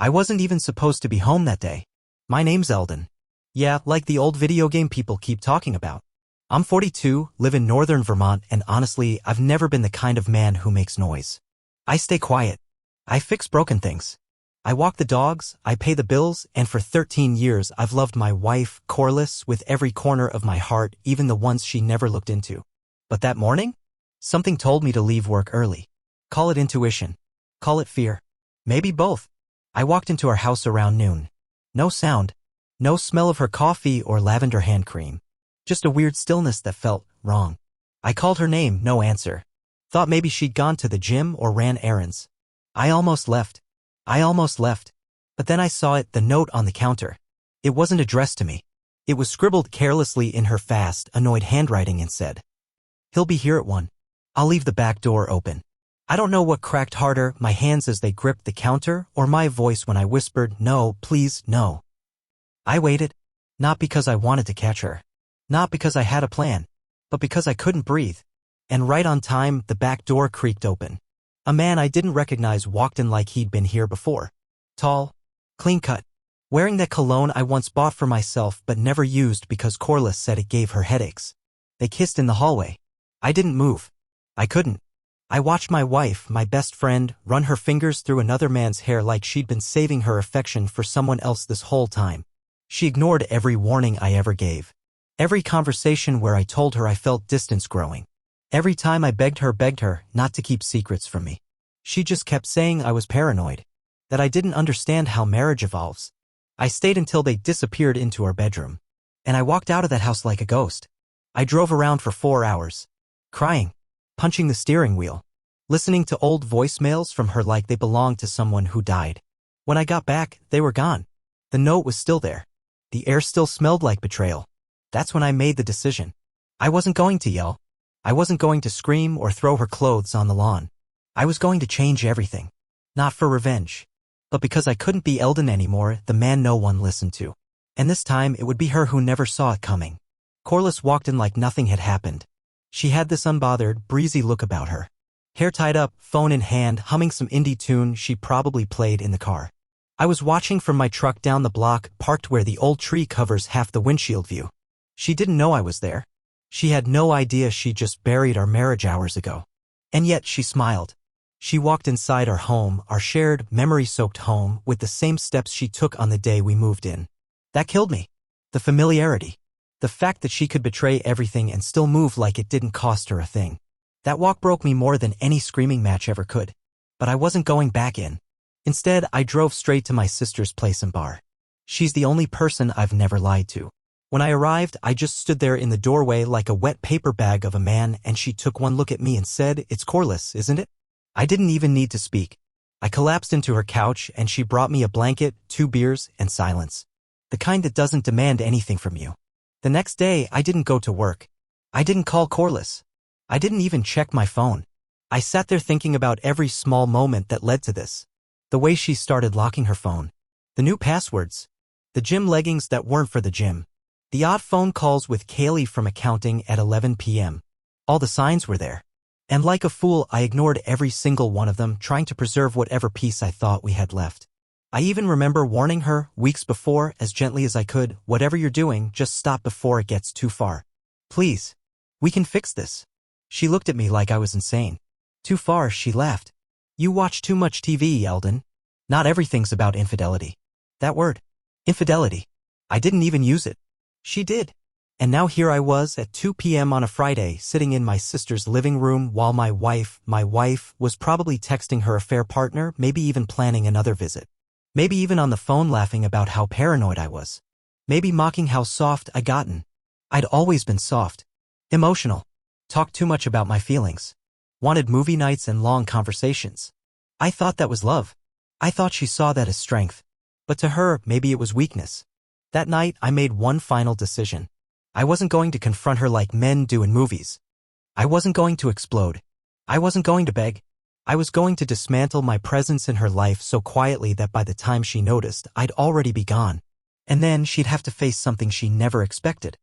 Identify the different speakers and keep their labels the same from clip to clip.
Speaker 1: I wasn't even supposed to be home that day. My name's Elden. Yeah, like the old video game people keep talking about. I'm 42, live in northern Vermont, and honestly, I've never been the kind of man who makes noise. I stay quiet. I fix broken things. I walk the dogs, I pay the bills, and for 13 years I've loved my wife, Corliss, with every corner of my heart, even the ones she never looked into. But that morning? Something told me to leave work early. Call it intuition. Call it fear. Maybe both. I walked into her house around noon. No sound. No smell of her coffee or lavender hand cream. Just a weird stillness that felt wrong. I called her name, no answer. Thought maybe she'd gone to the gym or ran errands. I almost left. But then I saw it, the note on the counter. It wasn't addressed to me. It was scribbled carelessly in her fast, annoyed handwriting and said, "He'll be here at 1. I'll leave the back door open." I don't know what cracked harder, my hands as they gripped the counter, or my voice when I whispered, "No, please, no." I waited. Not because I wanted to catch her. Not because I had a plan. But because I couldn't breathe. And right on time, the back door creaked open. A man I didn't recognize walked in like he'd been here before. Tall, clean-cut, wearing that cologne I once bought for myself but never used because Corliss said it gave her headaches. They kissed in the hallway. I didn't move. I couldn't. I watched my wife, my best friend, run her fingers through another man's hair like she'd been saving her affection for someone else this whole time. She ignored every warning I ever gave. Every conversation where I told her I felt distance growing. Every time I begged her not to keep secrets from me. She just kept saying I was paranoid. That I didn't understand how marriage evolves. I stayed until they disappeared into our bedroom. And I walked out of that house like a ghost. I drove around for 4 hours. Crying. Punching the steering wheel. Listening to old voicemails from her like they belonged to someone who died. When I got back, they were gone. The note was still there. The air still smelled like betrayal. That's when I made the decision. I wasn't going to yell. I wasn't going to scream or throw her clothes on the lawn. I was going to change everything. Not for revenge. But because I couldn't be Elden anymore, the man no one listened to. And this time it would be her who never saw it coming. Corliss walked in like nothing had happened. She had this unbothered, breezy look about her. Hair tied up, phone in hand, humming some indie tune she probably played in the car. I was watching from my truck down the block, parked where the old tree covers half the windshield view. She didn't know I was there. She had no idea she just buried our marriage hours ago. And yet she smiled. She walked inside our home, our shared, memory-soaked home, with the same steps she took on the day we moved in. That killed me. The familiarity. The fact that she could betray everything and still move like it didn't cost her a thing. That walk broke me more than any screaming match ever could. But I wasn't going back in. Instead, I drove straight to my sister's place and bar. She's the only person I've never lied to. When I arrived, I just stood there in the doorway like a wet paper bag of a man, and she took one look at me and said, "It's Corliss, isn't it?" I didn't even need to speak. I collapsed into her couch, and she brought me a blanket, 2 beers, and silence. The kind that doesn't demand anything from you. The next day, I didn't go to work. I didn't call Corliss. I didn't even check my phone. I sat there thinking about every small moment that led to this. The way she started locking her phone. The new passwords. The gym leggings that weren't for the gym. The odd phone calls with Kaylee from accounting at 11 p.m. All the signs were there. And like a fool, I ignored every single one of them, trying to preserve whatever peace I thought we had left. I even remember warning her, weeks before, as gently as I could, "Whatever you're doing, just stop before it gets too far. Please. We can fix this." She looked at me like I was insane. "Too far," she laughed. "You watch too much TV, Elden. Not everything's about infidelity." That word. Infidelity. I didn't even use it. She did. And now here I was at 2 p.m. on a Friday, sitting in my sister's living room while my wife was probably texting her affair partner, maybe even planning another visit. Maybe even on the phone laughing about how paranoid I was. Maybe mocking how soft I'd gotten. I'd always been soft. Emotional. Talked too much about my feelings. Wanted movie nights and long conversations. I thought that was love. I thought she saw that as strength. But to her, maybe it was weakness. That night, I made one final decision. I wasn't going to confront her like men do in movies. I wasn't going to explode. I wasn't going to beg. I was going to dismantle my presence in her life so quietly that by the time she noticed, I'd already be gone. And then she'd have to face something she never expected.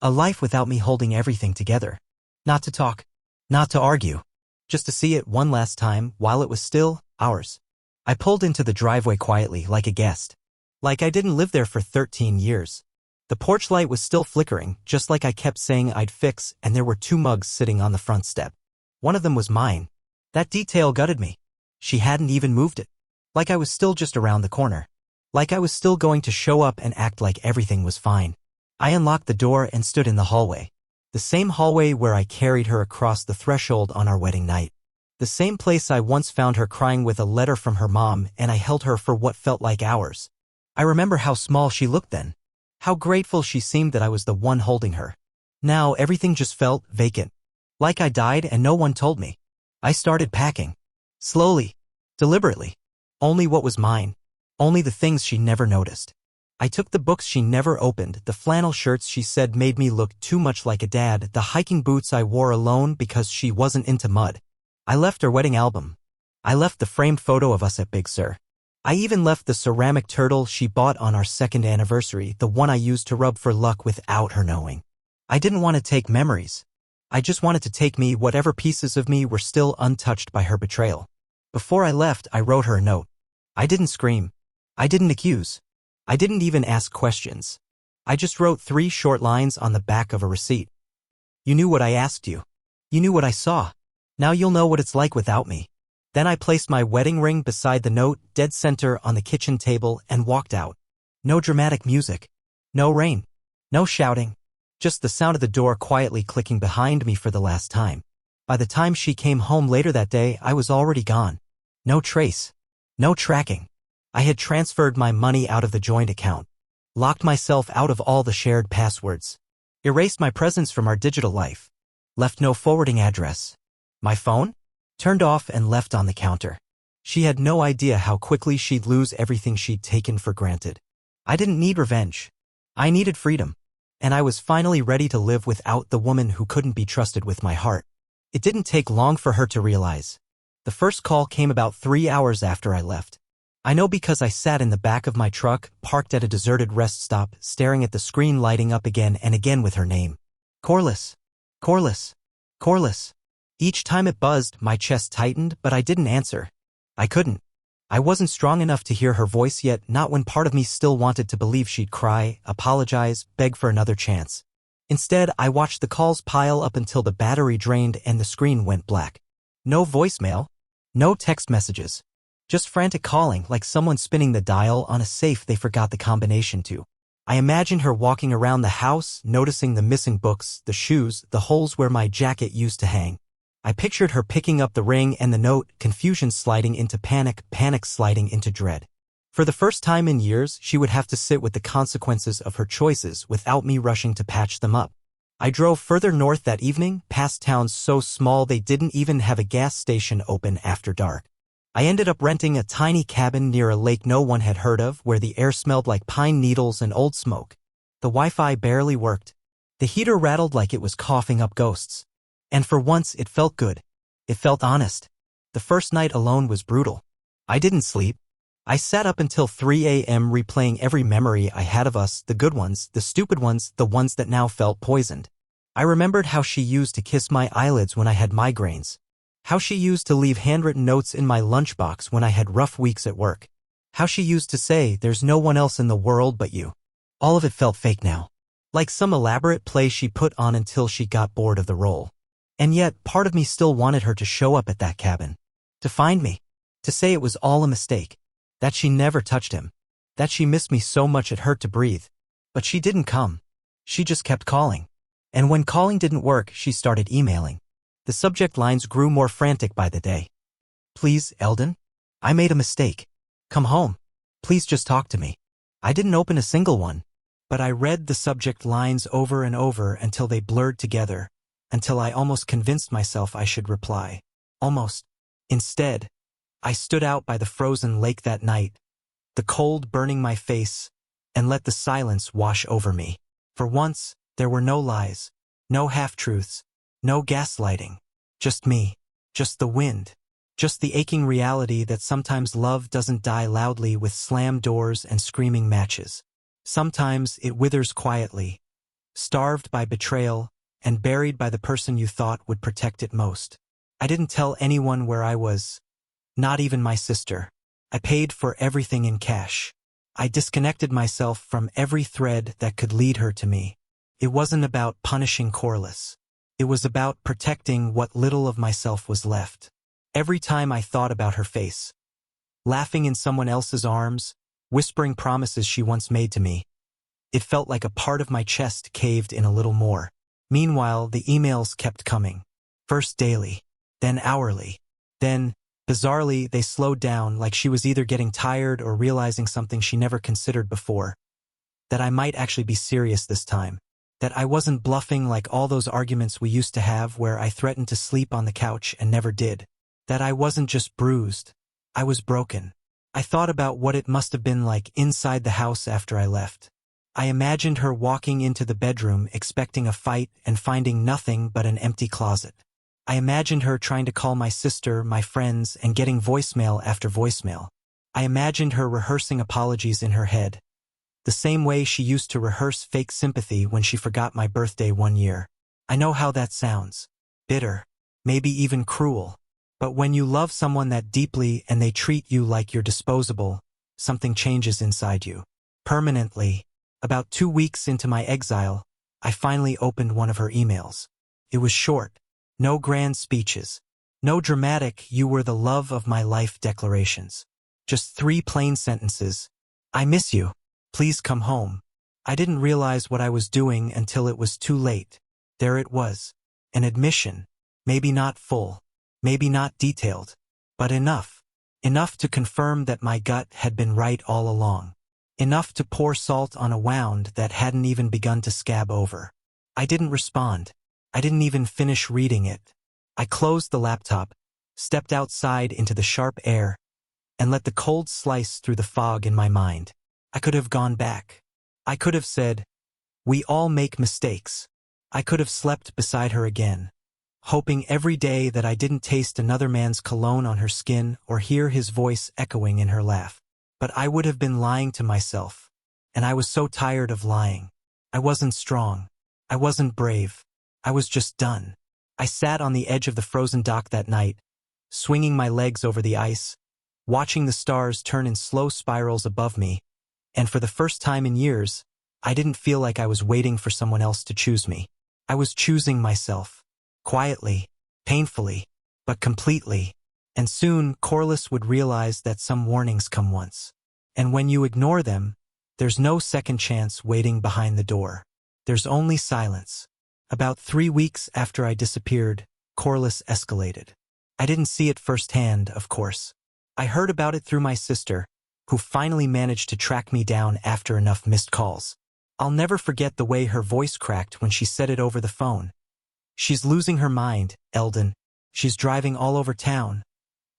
Speaker 1: A life without me holding everything together. Not to talk. Not to argue. Just to see it one last time while it was still ours. I pulled into the driveway quietly, like a guest. Like I didn't live there for 13 years. The porch light was still flickering, just like I kept saying I'd fix, and there were 2 mugs sitting on the front step. One of them was mine. That detail gutted me. She hadn't even moved it. Like I was still just around the corner. Like I was still going to show up and act like everything was fine. I unlocked the door and stood in the hallway. The same hallway where I carried her across the threshold on our wedding night. The same place I once found her crying with a letter from her mom, and I held her for what felt like hours. I remember how small she looked then. How grateful she seemed that I was the one holding her. Now everything just felt vacant. Like I died and no one told me. I started packing. Slowly. Deliberately. Only what was mine. Only the things she never noticed. I took the books she never opened, the flannel shirts she said made me look too much like a dad, the hiking boots I wore alone because she wasn't into mud. I left her wedding album. I left the framed photo of us at Big Sur. I even left the ceramic turtle she bought on our 2nd anniversary, the one I used to rub for luck without her knowing. I didn't want to take memories. I just wanted to take me whatever pieces of me were still untouched by her betrayal. Before I left, I wrote her a note. I didn't scream. I didn't accuse. I didn't even ask questions. I just wrote 3 short lines on the back of a receipt. You knew what I asked you. You knew what I saw. Now you'll know what it's like without me. Then I placed my wedding ring beside the note, dead center on the kitchen table, and walked out. No dramatic music. No rain. No shouting. Just the sound of the door quietly clicking behind me for the last time. By the time she came home later that day, I was already gone. No trace. No tracking. I had transferred my money out of the joint account. Locked myself out of all the shared passwords. Erased my presence from our digital life. Left no forwarding address. My phone? Turned off and left on the counter. She had no idea how quickly she'd lose everything she'd taken for granted. I didn't need revenge. I needed freedom. And I was finally ready to live without the woman who couldn't be trusted with my heart. It didn't take long for her to realize. The first call came about 3 hours after I left. I know because I sat in the back of my truck, parked at a deserted rest stop, staring at the screen lighting up again and again with her name. Corliss. Corliss. Corliss. Each time it buzzed, my chest tightened, but I didn't answer. I couldn't. I wasn't strong enough to hear her voice yet, not when part of me still wanted to believe she'd cry, apologize, beg for another chance. Instead, I watched the calls pile up until the battery drained and the screen went black. No voicemail. No text messages. Just frantic calling, like someone spinning the dial on a safe they forgot the combination to. I imagined her walking around the house, noticing the missing books, the shoes, the holes where my jacket used to hang. I pictured her picking up the ring and the note, confusion sliding into panic, panic sliding into dread. For the first time in years, she would have to sit with the consequences of her choices without me rushing to patch them up. I drove further north that evening, past towns so small they didn't even have a gas station open after dark. I ended up renting a tiny cabin near a lake no one had heard of where the air smelled like pine needles and old smoke. The Wi-Fi barely worked. The heater rattled like it was coughing up ghosts. And for once, it felt good. It felt honest. The first night alone was brutal. I didn't sleep. I sat up until 3 a.m. replaying every memory I had of us, the good ones, the stupid ones, the ones that now felt poisoned. I remembered how she used to kiss my eyelids when I had migraines. How she used to leave handwritten notes in my lunchbox when I had rough weeks at work. How she used to say, "There's no one else in the world but you." All of it felt fake now. Like some elaborate play she put on until she got bored of the role. And yet, part of me still wanted her to show up at that cabin. To find me. To say it was all a mistake. That she never touched him. That she missed me so much it hurt to breathe. But she didn't come. She just kept calling. And when calling didn't work, she started emailing. The subject lines grew more frantic by the day. Please, Elden? I made a mistake. Come home. Please just talk to me. I didn't open a single one. But I read the subject lines over and over until they blurred together. Until I almost convinced myself I should reply. Almost. Instead, I stood out by the frozen lake that night, the cold burning my face, and let the silence wash over me. For once, there were no lies, no half-truths, no gaslighting. Just me. Just the wind. Just the aching reality that sometimes love doesn't die loudly with slammed doors and screaming matches. Sometimes it withers quietly, starved by betrayal, and buried by the person you thought would protect it most. I didn't tell anyone where I was, not even my sister. I paid for everything in cash. I disconnected myself from every thread that could lead her to me. It wasn't about punishing Corliss. It was about protecting what little of myself was left. Every time I thought about her face, laughing in someone else's arms, whispering promises she once made to me, it felt like a part of my chest caved in a little more. Meanwhile, the emails kept coming. First daily, then hourly. Then, bizarrely, they slowed down, like she was either getting tired or realizing something she never considered before. That I might actually be serious this time. That I wasn't bluffing like all those arguments we used to have where I threatened to sleep on the couch and never did. That I wasn't just bruised. I was broken. I thought about what it must have been like inside the house after I left. I imagined her walking into the bedroom expecting a fight and finding nothing but an empty closet. I imagined her trying to call my sister, my friends, and getting voicemail after voicemail. I imagined her rehearsing apologies in her head, the same way she used to rehearse fake sympathy when she forgot my birthday one year. I know how that sounds. Bitter. Maybe even cruel. But when you love someone that deeply and they treat you like you're disposable, something changes inside you. Permanently. About 2 weeks into my exile, I finally opened one of her emails. It was short. No grand speeches. No dramatic "you were the love of my life" declarations. Just 3 plain sentences. I miss you. Please come home. I didn't realize what I was doing until it was too late. There it was. An admission. Maybe not full. Maybe not detailed. But enough. Enough to confirm that my gut had been right all along. Enough to pour salt on a wound that hadn't even begun to scab over. I didn't respond. I didn't even finish reading it. I closed the laptop, stepped outside into the sharp air, and let the cold slice through the fog in my mind. I could have gone back. I could have said, "We all make mistakes." I could have slept beside her again, hoping every day that I didn't taste another man's cologne on her skin or hear his voice echoing in her laugh. But I would have been lying to myself, and I was so tired of lying. I wasn't strong. I wasn't brave. I was just done. I sat on the edge of the frozen dock that night, swinging my legs over the ice, watching the stars turn in slow spirals above me, and for the first time in years, I didn't feel like I was waiting for someone else to choose me. I was choosing myself. Quietly, painfully, but completely. And soon, Corliss would realize that some warnings come once. And when you ignore them, there's no second chance waiting behind the door. There's only silence. About 3 weeks after I disappeared, Corliss escalated. I didn't see it firsthand, of course. I heard about it through my sister, who finally managed to track me down after enough missed calls. I'll never forget the way her voice cracked when she said it over the phone. "She's losing her mind, Elden. She's driving all over town,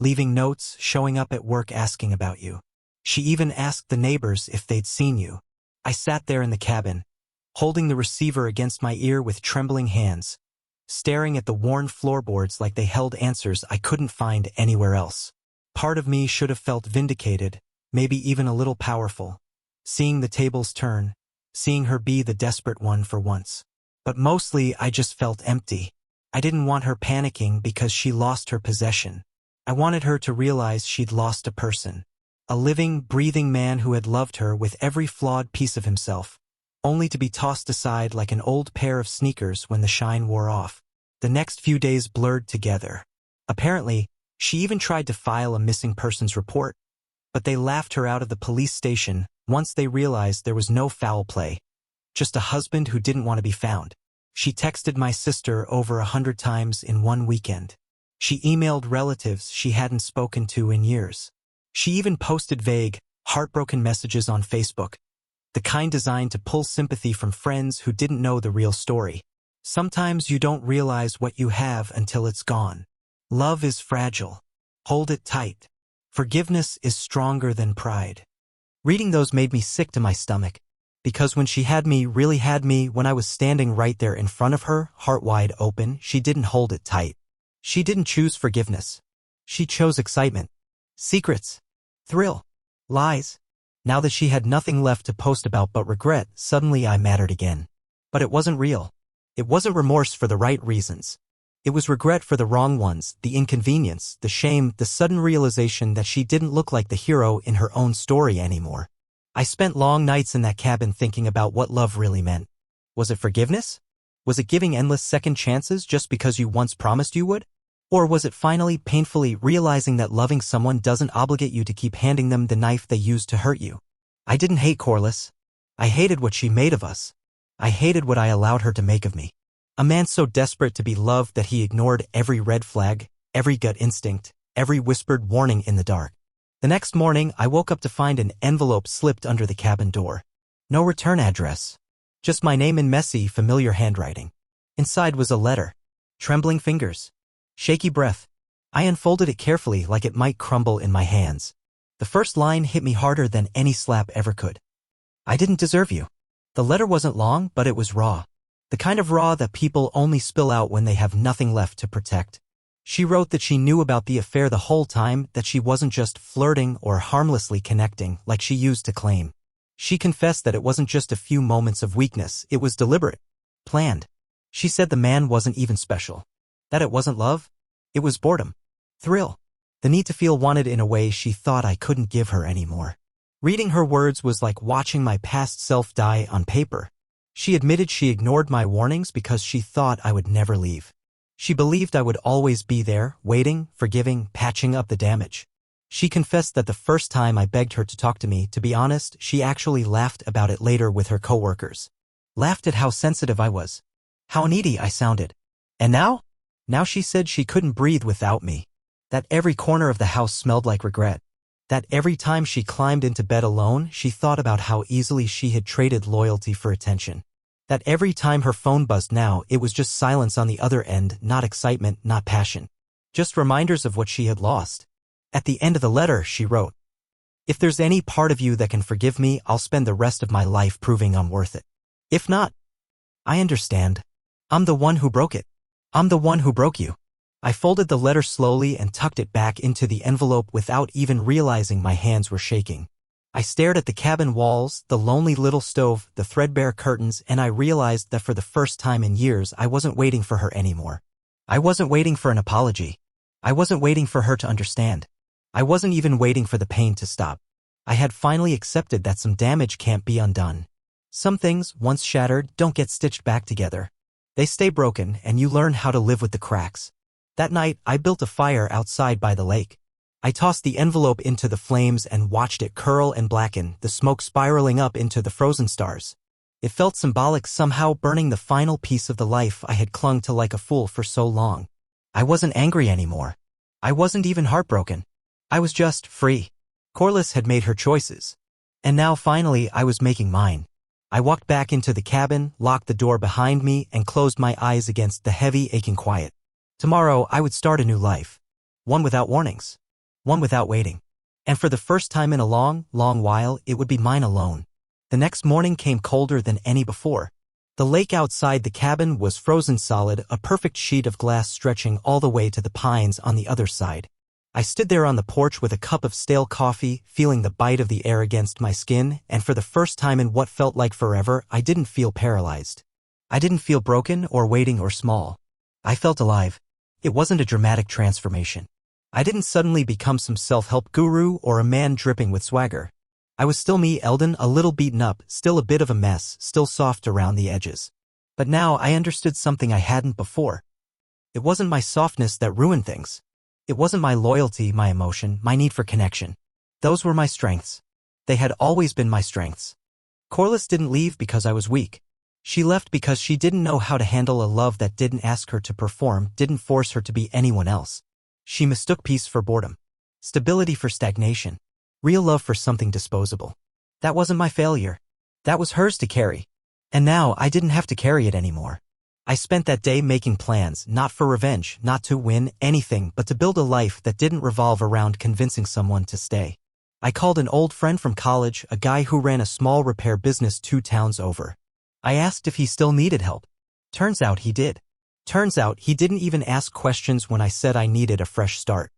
Speaker 1: leaving notes, showing up at work asking about you. She even asked the neighbors if they'd seen you." I sat there in the cabin, holding the receiver against my ear with trembling hands, staring at the worn floorboards like they held answers I couldn't find anywhere else. Part of me should have felt vindicated, maybe even a little powerful, seeing the tables turn, seeing her be the desperate one for once. But mostly I just felt empty. I didn't want her panicking because she lost her possession. I wanted her to realize she'd lost a person. A living, breathing man who had loved her with every flawed piece of himself, only to be tossed aside like an old pair of sneakers when the shine wore off. The next few days blurred together. Apparently, she even tried to file a missing persons report, but they laughed her out of the police station once they realized there was no foul play, just a husband who didn't want to be found. She texted my sister over 100 times in one weekend. She emailed relatives she hadn't spoken to in years. She even posted vague, heartbroken messages on Facebook, the kind designed to pull sympathy from friends who didn't know the real story. Sometimes you don't realize what you have until it's gone. Love is fragile. Hold it tight. Forgiveness is stronger than pride. Reading those made me sick to my stomach, because when she had me, really had me, when I was standing right there in front of her, heart wide open, she didn't hold it tight. She didn't choose forgiveness. She chose excitement, secrets, thrill, lies. Now that she had nothing left to post about but regret, suddenly I mattered again. But it wasn't real. It wasn't remorse for the right reasons. It was regret for the wrong ones, the inconvenience, the shame, the sudden realization that she didn't look like the hero in her own story anymore. I spent long nights in that cabin thinking about what love really meant. Was it forgiveness? Was it giving endless second chances just because you once promised you would? Or was it finally, painfully realizing that loving someone doesn't obligate you to keep handing them the knife they used to hurt you? I didn't hate Corliss. I hated what she made of us. I hated what I allowed her to make of me. A man so desperate to be loved that he ignored every red flag, every gut instinct, every whispered warning in the dark. The next morning, I woke up to find an envelope slipped under the cabin door. No return address. Just my name in messy, familiar handwriting. Inside was a letter. Trembling fingers. Shaky breath. I unfolded it carefully like it might crumble in my hands. The first line hit me harder than any slap ever could. I didn't deserve you. The letter wasn't long, but it was raw. The kind of raw that people only spill out when they have nothing left to protect. She wrote that she knew about the affair the whole time, that she wasn't just flirting or harmlessly connecting like she used to claim. She confessed that it wasn't just a few moments of weakness, it was deliberate. Planned. She said the man wasn't even special. That it wasn't love. It was boredom. Thrill. The need to feel wanted in a way she thought I couldn't give her anymore. Reading her words was like watching my past self die on paper. She admitted she ignored my warnings because she thought I would never leave. She believed I would always be there, waiting, forgiving, patching up the damage. She confessed that the first time I begged her to talk to me, to be honest, she actually laughed about it later with her coworkers. Laughed at how sensitive I was. How needy I sounded. And now? Now she said she couldn't breathe without me. That every corner of the house smelled like regret. That every time she climbed into bed alone, she thought about how easily she had traded loyalty for attention. That every time her phone buzzed now, it was just silence on the other end, not excitement, not passion. Just reminders of what she had lost. At the end of the letter, she wrote, "If there's any part of you that can forgive me, I'll spend the rest of my life proving I'm worth it. If not, I understand. I'm the one who broke it. I'm the one who broke you." I folded the letter slowly and tucked it back into the envelope without even realizing my hands were shaking. I stared at the cabin walls, the lonely little stove, the threadbare curtains, and I realized that for the first time in years I wasn't waiting for her anymore. I wasn't waiting for an apology. I wasn't waiting for her to understand. I wasn't even waiting for the pain to stop. I had finally accepted that some damage can't be undone. Some things, once shattered, don't get stitched back together. They stay broken, and you learn how to live with the cracks. That night, I built a fire outside by the lake. I tossed the envelope into the flames and watched it curl and blacken, the smoke spiraling up into the frozen stars. It felt symbolic, somehow burning the final piece of the life I had clung to like a fool for so long. I wasn't angry anymore. I wasn't even heartbroken. I was just free. Corliss had made her choices. And now finally I was making mine. I walked back into the cabin, locked the door behind me, and closed my eyes against the heavy, aching quiet. Tomorrow I would start a new life. One without warnings. One without waiting. And for the first time in a long, long while, it would be mine alone. The next morning came colder than any before. The lake outside the cabin was frozen solid, a perfect sheet of glass stretching all the way to the pines on the other side. I stood there on the porch with a cup of stale coffee, feeling the bite of the air against my skin, and for the first time in what felt like forever, I didn't feel paralyzed. I didn't feel broken or waiting or small. I felt alive. It wasn't a dramatic transformation. I didn't suddenly become some self-help guru or a man dripping with swagger. I was still me, Elden, a little beaten up, still a bit of a mess, still soft around the edges. But now I understood something I hadn't before. It wasn't my softness that ruined things. It wasn't my loyalty, my emotion, my need for connection. Those were my strengths. They had always been my strengths. Corliss didn't leave because I was weak. She left because she didn't know how to handle a love that didn't ask her to perform, didn't force her to be anyone else. She mistook peace for boredom. Stability for stagnation. Real love for something disposable. That wasn't my failure. That was hers to carry. And now I didn't have to carry it anymore. I spent that day making plans, not for revenge, not to win anything, but to build a life that didn't revolve around convincing someone to stay. I called an old friend from college, a guy who ran a small repair business 2 towns over. I asked if he still needed help. Turns out he did. Turns out he didn't even ask questions when I said I needed a fresh start.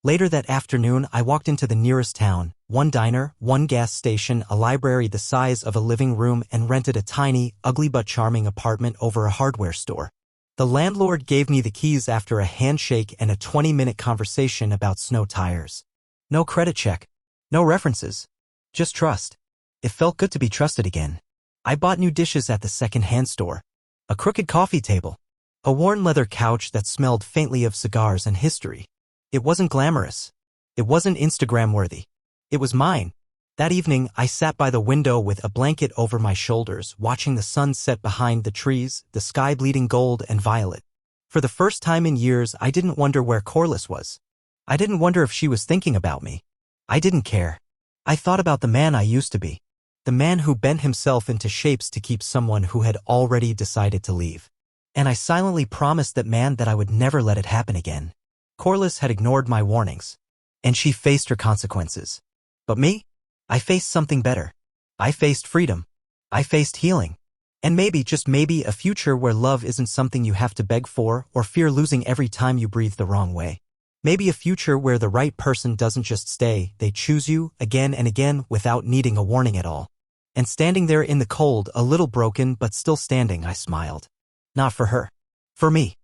Speaker 1: Later that afternoon, I walked into the nearest town, 1 diner, 1 gas station, a library the size of a living room, and rented a tiny, ugly but charming apartment over a hardware store. The landlord gave me the keys after a handshake and a 20-minute conversation about snow tires. No credit check. No references. Just trust. It felt good to be trusted again. I bought new dishes at the second-hand store. A crooked coffee table. A worn leather couch that smelled faintly of cigars and history. It wasn't glamorous. It wasn't Instagram-worthy. It was mine. That evening, I sat by the window with a blanket over my shoulders, watching the sun set behind the trees, the sky bleeding gold and violet. For the first time in years, I didn't wonder where Corliss was. I didn't wonder if she was thinking about me. I didn't care. I thought about the man I used to be. The man who bent himself into shapes to keep someone who had already decided to leave. And I silently promised that man that I would never let it happen again. Corliss had ignored my warnings. And she faced her consequences. But me? I faced something better. I faced freedom. I faced healing. And maybe, just maybe, a future where love isn't something you have to beg for or fear losing every time you breathe the wrong way. Maybe a future where the right person doesn't just stay, they choose you again and again without needing a warning at all. And standing there in the cold, a little broken but still standing, I smiled. Not for her. For me.